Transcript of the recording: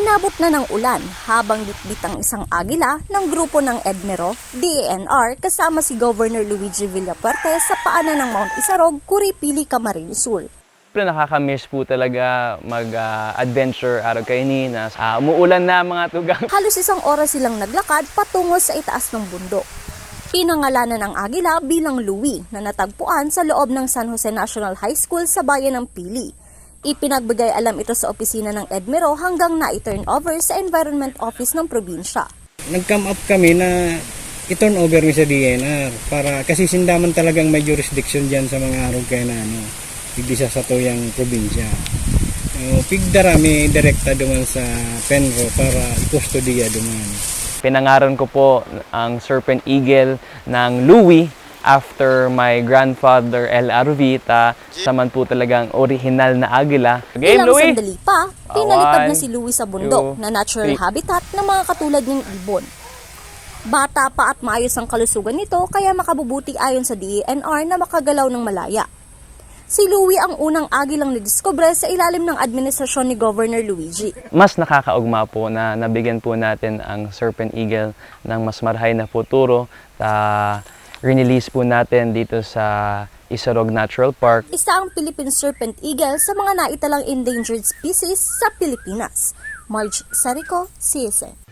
Inabot na ng ulan habang bitbit ang isang agila ng grupo ng EDMERO, DENR kasama si Governor Luigi Villapuerte sa paanan ng Mount Isarog, Curipili, Camarines Sur. Nakakamiss po talaga mag-adventure araw-kainin. Umuulan na mga tugang. Halos isang oras silang naglakad patungo sa itaas ng bundok. Pinangalanan ang agila bilang Louie na natagpuan sa loob ng San Jose National High School sa bayan ng Pili. Ipinagbigay alam ito sa opisina ng EDMERO hanggang na-turn over sa Environment Office ng probinsya. Nag-come up kami na i-turn over sa DNR para kasi sindaman talagang may jurisdiction dyan sa mga arog kaya na igdisa sa tuyang probinsya. Pigdara may direkta duman sa Penro para kustodiya duman. Pinangaran ko po ang Serpent Eagle ng Louie after my grandfather El Arvita, saman po talagang original na agila. Game, Ilang Louie! sandali pa, pinalipad na si Louie sa bundok na natural habitat ng mga katulad ng ibon. Bata pa at maayos ang kalusugan nito kaya makabubuti ayon sa DENR na makagalaw ng malaya. Si Louie ang unang agilang nadiskubre sa ilalim ng administrasyon ni Governor Luigi. Mas nakakaugma po na nabigyan po natin ang Serpent Eagle ng mas marahay na futuro. Release po natin dito sa Isarog Natural Park. Isa ang Philippine Serpent Eagle sa mga naitalang endangered species sa Pilipinas. Marge Sarico, CSN.